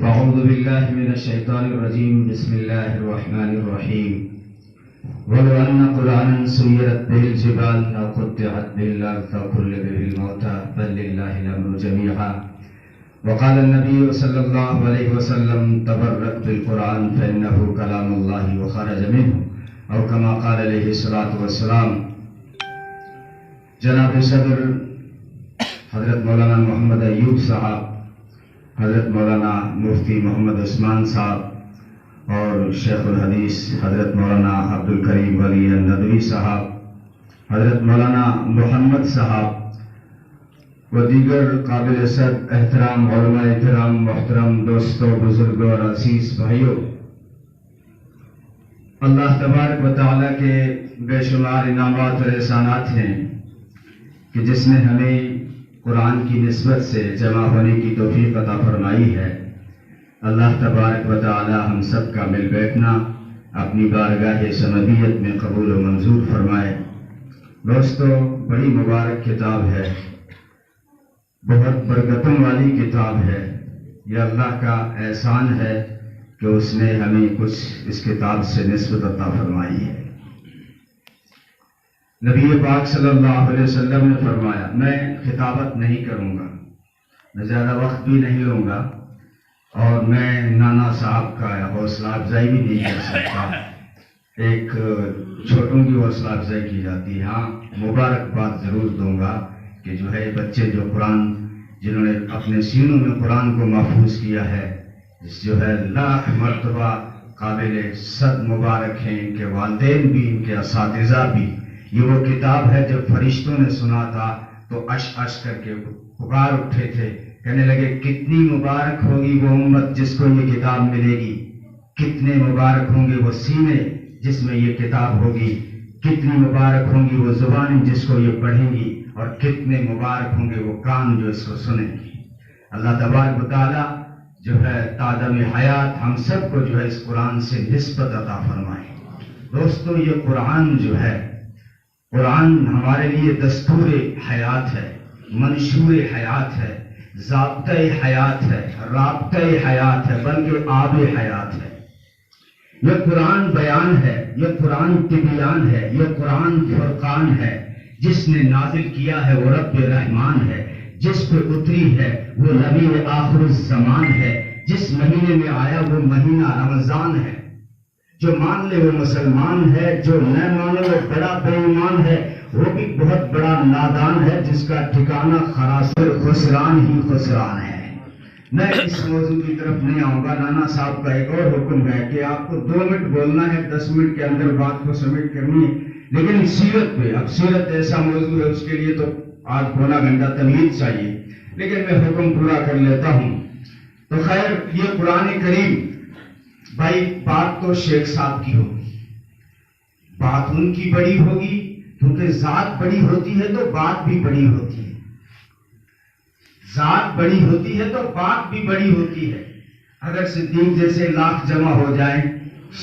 أعوذ بالله من الشيطان الرجيم. بسم الله الرحمن الرحيم. ولو أن قرآنا سيرت به الجبال أو قطعت به الأرض أو كلم به الموتى بل لله الأمر جميعا. وقال النبي صلى الله عليه وسلم تبرك بالقرآن فإنه كلام الله وخرج منه أو كما قال عليه الصلاة والسلام. جناب صدر حضرت مولانا محمد ایوب صاحب، حضرت مولانا مفتی محمد عثمان صاحب اور شیخ الحدیث حضرت مولانا عبد الکریم ولی الندوی صاحب، حضرت مولانا محمد صاحب و دیگر قابل صد احترام علماء احترام، محترم دوستوں، بزرگوں اور عزیز بھائیوں، اللہ تبارک و تعالیٰ کے بے شمار انعامات اور احسانات ہیں کہ جس نے ہمیں قرآن کی نسبت سے جمع ہونے کی توفیق عطا فرمائی ہے۔ اللہ تبارک و تعالی ہم سب کا مل بیٹھنا اپنی بارگاہ سمدیت میں قبول و منظور فرمائے۔ دوستو، بڑی مبارک کتاب ہے، بہت برکتوں والی کتاب ہے۔ یہ اللہ کا احسان ہے کہ اس نے ہمیں کچھ اس کتاب سے نسبت عطا فرمائی ہے۔ نبی پاک صلی اللہ علیہ وسلم نے فرمایا، میں خطابت نہیں کروں گا، میں زیادہ وقت بھی نہیں لوں گا، اور میں نانا صاحب کا حوصلہ افزائی بھی نہیں کر سکتا۔ ایک چھوٹوں کی حوصلہ افزائی کی جاتی ہے، ہاں مبارکباد ضرور دوں گا کہ جو ہے بچے جو قرآن جنہوں نے اپنے سینوں میں قرآن کو محفوظ کیا ہے، جو ہے لاکھ مرتبہ قابل صد مبارک ہیں، ان کے والدین بھی، ان کے اساتذہ بھی۔ یہ وہ کتاب ہے جب فرشتوں نے سنا تھا تو اش کر کے پکار اٹھے تھے، کہنے لگے کتنی مبارک ہوگی وہ امت جس کو یہ کتاب ملے گی، کتنے مبارک ہوں گے وہ سینے جس میں یہ کتاب ہوگی، کتنی مبارک ہوں گی وہ زبانیں جس کو یہ پڑھیں گی، اور کتنے مبارک ہوں گے وہ کان جو اس کو سنیں گی۔ اللہ تبارک و تعالی جو ہے تادم حیات ہم سب کو جو ہے اس قرآن سے نسبت عطا فرمائے۔ دوستو، یہ قرآن جو ہے، قرآن ہمارے لیے دستور حیات ہے، منشور حیات ہے، ضابطہ حیات ہے، رابطہ حیات ہے، بلکہ آب حیات ہے۔ یہ قرآن بیان ہے، یہ قرآن تبیان ہے، یہ قرآن فرقان ہے۔ جس نے نازل کیا ہے وہ رب رحمان ہے، جس پہ اتری ہے وہ نبی آخر الزمان ہے، جس مہینے میں آیا وہ مہینہ رمضان ہے۔ جو مان لے وہ مسلمان ہے، جو نہ مانے وہ بڑا بے ایمان ہے، وہ بھی بہت بڑا نادان ہے، جس کا ٹھکانہ خراسر خسران ہی خسران ہے۔ میں اس موضوع کی طرف نہیں آؤں گا۔ نانا صاحب کا ایک اور حکم ہے کہ آپ کو 2 منٹ بولنا ہے، 10 منٹ کے اندر بات کو سبمٹ کرنی ہے، لیکن سیرت پہ، اب سیرت ایسا موضوع ہے اس کے لیے تو آج پونا گھنٹہ تمہید چاہیے، لیکن میں حکم پورا کر لیتا ہوں۔ تو خیر، یہ قرآن کریم، بھائی بات تو شیخ صاحب کی ہوگی، بات ان کی بڑی ہوگی، کیونکہ ذات بڑی ہوتی ہے تو بات بھی بڑی ہوتی ہے، ذات بڑی ہوتی ہے تو بات بھی بڑی ہوتی ہے۔ اگر صدیق جیسے لاکھ جمع ہو جائیں،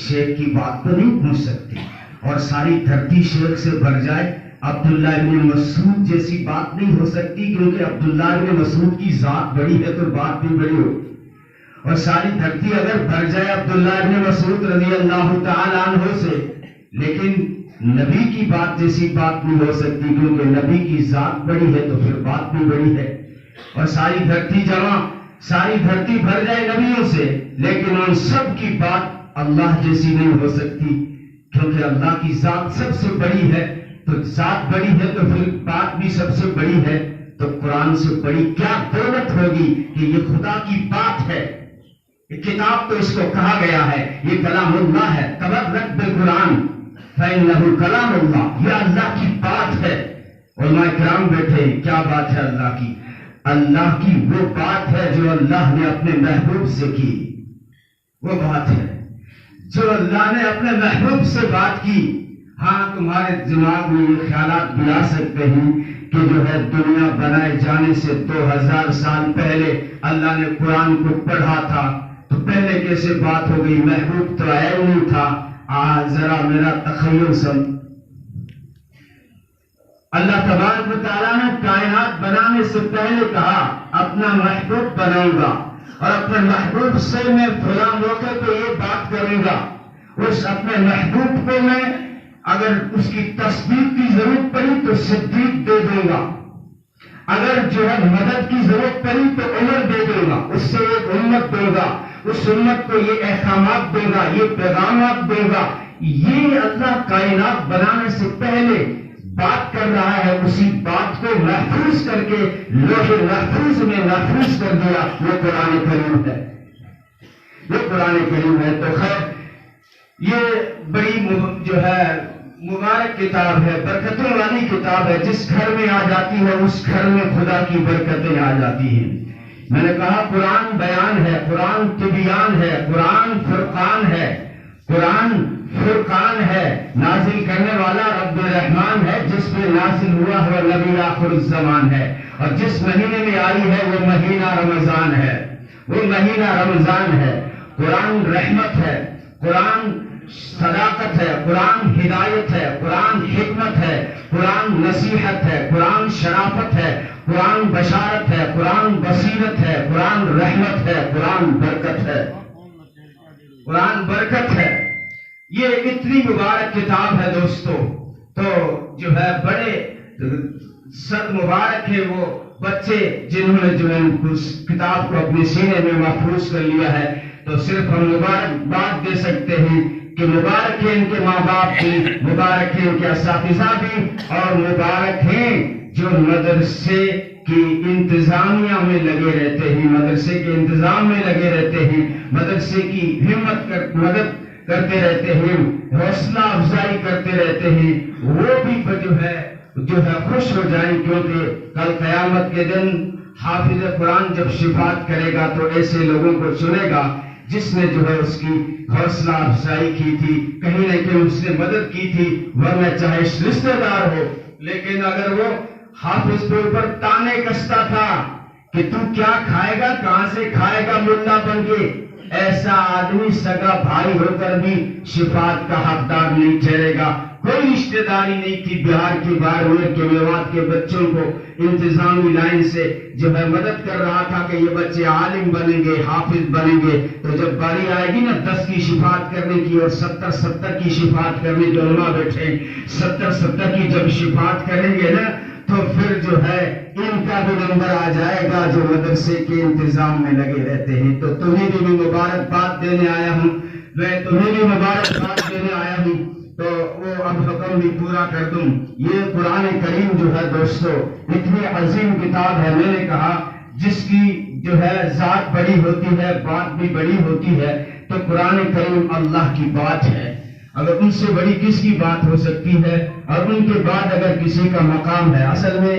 شیخ کی بات تو نہیں پہنچ سکتی، اور ساری دھرتی شیخ سے بھر جائے، عبداللہ ابن مسعود جیسی بات نہیں ہو سکتی، کیونکہ عبداللہ ابن مسعود کی ذات بڑی ہے تو بات بھی بڑی ہوگی۔ اور ساری دھرتی اگر بھر جائے عبداللہ ابن مسعود رضی اللہ تعالی عنہ سے، لیکن نبی کی بات جیسی بات نہیں ہو سکتی، کیونکہ نبی کی ذات بڑی ہے تو پھر بات بھی بڑی ہے۔ اور ساری دھرتی جمع، ساری دھرتی بھر جائے نبیوں سے، لیکن ان سب کی بات اللہ جیسی نہیں ہو سکتی، کیونکہ اللہ کی ذات سب سے بڑی ہے، تو ذات بڑی ہے تو پھر بات بھی سب سے بڑی ہے۔ تو قرآن سے بڑی کیا دولت ہوگی کہ یہ خدا کی بات ہے، یہ کتاب تو اس کو کہا گیا ہے، یہ کلام اللہ ہے۔ تبرک بالقرآن فإنہ کلام اللہ، یہ اللہ کی بات ہے۔ علماء کرام بیٹھے، کیا بات ہے اللہ کی؟ اللہ کی وہ بات ہے جو اللہ نے اپنے محبوب سے کی، وہ بات ہے جو اللہ نے اپنے محبوب سے بات کی۔ ہاں، تمہارے دماغ میں یہ خیالات بھی آ سکتے ہیں کہ جو ہے دنیا بنائے جانے سے 2000 سال پہلے اللہ نے قرآن کو پڑھا تھا، تو پہلے کیسے بات ہو گئی؟ محبوب تو آیا ہی نہیں تھا۔ ذرا میرا تخیل سن، اللہ تبارک و تعالیٰ نے کائنات بنانے سے پہلے کہا اپنا محبوب بناؤں گا، اور اپنے محبوب سے میں فلاں موقع پہ یہ بات کروں گا، اس اپنے محبوب کو میں اگر اس کی تصدیق کی ضرورت پڑی تو صدیق دے دوں گا، اگر جو ہے مدد کی ضرورت پڑی تو عمر دے دوں گا، اس سے ایک امت دوں گا، اس امت کو یہ احکامات دوں گا، یہ پیغامات دوں گا۔ یہ اللہ کائنات بنانے سے پہلے بات کر رہا ہے، اسی بات کو محفوظ کر کے لوح محفوظ میں محفوظ کر دیا۔ یہ قرآن کریم ہے، یہ قرآن کریم ہے۔ تو خیر یہ بڑی جو ہے مبارک کتاب ہے، برکتوں والی کتاب ہے، جس گھر میں آ جاتی ہے اس گھر میں خدا کی برکتیں آ جاتی ہیں۔ میں نے کہا قرآن بیان ہے، قرآن تبیان ہے، قرآن فرقان ہے، قرآن فرقان ہے، نازل کرنے والا رب الرحمان ہے، جس پہ نازل ہوا ہے نبی آخر الزمان ہے، اور جس مہینے میں آئی ہے وہ مہینہ رمضان ہے، وہ مہینہ رمضان ہے۔ قرآن رحمت ہے، قرآن صداقت ہے، قرآن ہدایت ہے، قرآن حکمت ہے، قرآن نصیحت ہے، قرآن شرافت ہے، قرآن بشارت ہے، قرآن بصیرت ہے، قرآن رحمت ہے، قرآن برکت ہے، قرآن برکت ہے۔ یہ اتنی مبارک کتاب ہے دوستو، تو جو ہے بڑے صد مبارک ہے وہ بچے جنہوں نے جو ہے اس کتاب کو اپنے سینے میں محفوظ کر لیا ہے۔ تو صرف ہم مبارکباد دے سکتے ہیں کہ مبارک ہیں ان کے ماں باپ بھی، مبارک ہیں ان کے اساتذہ بھی، اور مبارک ہیں جو مدرسے کی انتظامیہ میں لگے رہتے ہیں، مدرسے کے انتظام میں لگے رہتے ہیں، مدرسے کی مدد کرتے رہتے ہیں، حوصلہ افزائی کرتے رہتے ہیں، وہ بھی جو ہے خوش ہو جائیں، کیونکہ کل قیامت کے دن حافظ قرآن جب شفاعت کرے گا تو ایسے لوگوں کو چنے گا جس نے جو ہے اس کی حوصلہ افزائی کی تھی، کہیں نہ کہیں اس نے مدد کی تھی، ورنہ چاہے رشتہ دار ہو، لیکن اگر وہ حافظ کے اوپر تانے کستا تھا کہ تو کیا کھائے گا، کہاں سے کھائے گا ملا بن کے، ایسا آدمی سگا بھائی ہو کر بھی شفاعت کا حقدار نہیں ٹھہرے گا۔ کوئی رشتہ داری نہیں تھی، بہار کی بارہویں کے میوات کے بچوں کو انتظامی لائن سے جو ہے مدد کر رہا تھا کہ یہ بچے عالم بنیں گے، حافظ بنیں گے، تو جب باری آئے گی نا 10 کی شفاعت کرنے کی اور 70 کی شفاعت کرنے کے علماء بیٹھے، 70 کی جب شفاعت کریں گے نا تو پھر جو ہے ان کا بھی نمبر آ جائے گا جو مدرسے کے انتظام میں لگے رہتے ہیں۔ تو تمہیں بھی مبارکباد دینے آیا ہوں، میں تمہیں بھی مبارکباد دینے آیا ہوں، تو وہ اب حکم بھی پورا کر دوں۔ یہ قرآن کریم جو ہے دوستو اتنی عظیم کتاب ہے، میں نے کہا جس کی جو ہے ذات بڑی ہوتی ہے، بات بھی بڑی ہوتی ہے، تو قرآن کریم اللہ کی بات ہے۔ اگر ان سے بڑی کس کی بات ہو سکتی ہے، اور ان کے بعد اگر کسی کا مقام ہے۔ اصل میں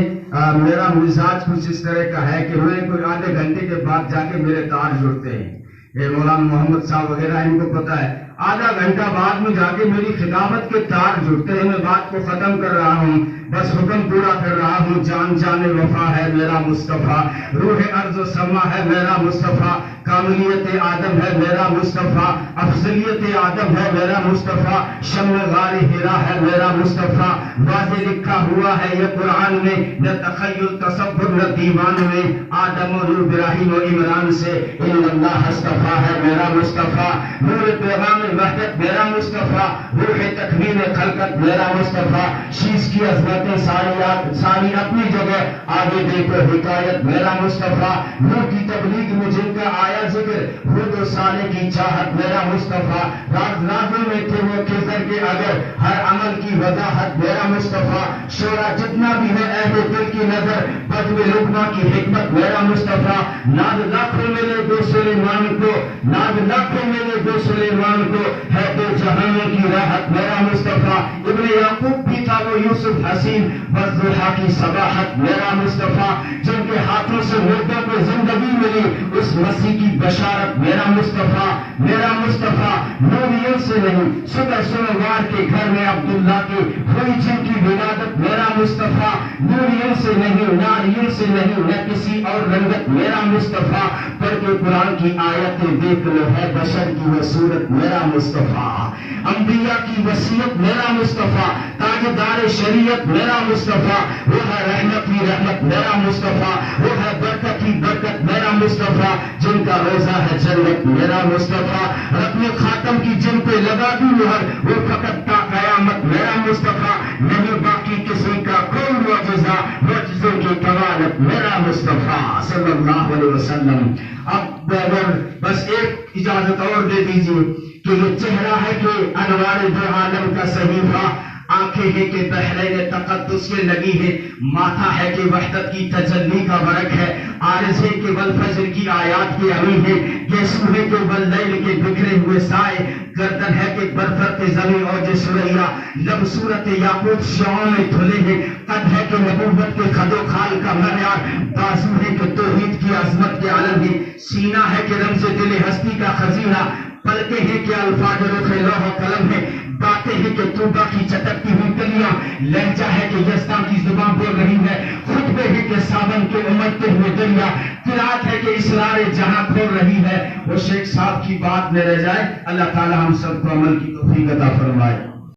میرا مزاج کچھ اس طرح کا ہے کہ میں کوئی آدھے گھنٹے کے بعد جا کے میرے تار جڑتے ہیں، یہ مولانا محمد صاحب وغیرہ ان کو پتا ہے، آدھا گھنٹہ بعد میں جا کے میری خطابت کے تار جڑتے ہیں، میں بات کو ختم کر رہا ہوں، بس حکم پورا کر رہا ہوں۔ جان جان وفا ہے میرا مصطفیٰ، روح ارض و سما ہے میرا مصطفیٰ، کاملیت آدم ہے میرا مصطفیٰ، افضلیت آدم ہے میرا مصطفیٰ، شمع غار ہرا ہے میرا مصطفیٰ، واضح لکھا ہوا ہے یہ قرآن میں، نہ تخیل تصور نہ دیوان میں، آدم و نور ابراہیم و عمران سے ان اللہ اصطفیٰ ہے میرا مصطفیٰ، نور پیغام وحدت میرا مصطفیٰ، روح تکوین خلقت میرا مصطفیٰ، شیش کی عظمتیں ساری اپنی جگہ، آگے دیکھو حکایت میرا مصطفیٰ، نور کی تبلیغ میں جن کا آیا ذکر، خود و سالے کی چاہت میرا مصطفیٰ، رازوں میں تھے وہ کیسر کے اگر، ہر عمل کی وضاحت میرا مصطفیٰ، شورا جتنا بھی ہے اہل دل کی نظر، بدو لقمہ کی حکمت میرا مصطفیٰ، ناز لاکھوں ملے دو سلیمان کو، ناز لاکھوں ملے دو سلیمان کو، ہے دو جہانوں کی راحت میرا مصطفیٰ، ابن یعقوب بھی تھا وہ یوسف حسین، والضحیٰ کی صباحت میرا مصطفیٰ، جن کے ہاتھوں سے مردوں کو زندگی ملی، اس مسیح کی بشارت میرا مصطفیٰ، میرا مصطفیٰ، نوریوں سے نہیں، صبح سوموار کے گھر میں عبداللہ کی ہوئی جن کی ولادت میرا مصطفیٰ، نوریوں سے نہیں، ناریوں سے نہیں، نہ کسی اور رنگت میرا مصطفیٰ، پڑھ کے قرآن کی آیتیں دیکھ لو، ہے بشر کی وہ صورت میرا مصطفیٰ۔ انبیاء کی وصیت میرا مصطفیٰ، تاجدار شریعت میرا مصطفیٰ، وہ ہے رحمت کی رحمت میرا مصطفیٰ، وہ ہے برکت کی برکت میرا مصطفیٰ، جن کا روزہ ہے جنت میرا مصطفیٰ، اپنے خاتم کی جن پہ لگا دی مہر، وہ فقط تا قیامت میرا مصطفیٰ، نہیں باقی کسی کا کوئی معجزہ، معجزوں کی کمالت میرا مصطفیٰ صلی اللہ علیہ وسلم۔ اب بس ایک اجازت اور دے دیجیے کہ یہ چہرہ ہے کہ انوار دو عالم کا صحیفہ، آنکھیں ہیں کہ بحرین تقدس کے لگی ہے، ماتھا ہے کہ وحدت کی تجلی کا برق ہے، عارض ہے کہ والفجر کی آیات کی امی ہے، گیسو ہے کہ واللیل کے بکھرے ہوئے سائے، گردن ہے کہ برفت زمین اوج سریا، لب صورت یاقوت شعاع میں دھلے ہیں، قد ہے کہ نبوت کے خد و خال کا معیار، بازو ہے کہ توحید کی عظمت کے عالم ہے، سینہ ہے کہ رمز دل ہستی کا خزینہ، پلکیں ہیں کہ الفاظ رخ لوح و قلم ہے، باتیں ہیں کہ توبہ کی چٹکتی ہوئی کلیاں، لہجہ ہے کہ یزداں کی زبان بول رہی ہے، خطبے ہیں کہ ساون کے امڑتے ہوئے دریا، قرات ہے کہ اسرار جہاں کھول رہی ہے۔ وہ شیخ صاحب کی بات نہ رہ جائے، اللہ تعالی ہم سب کو عمل کی توفیق عطا فرمائے۔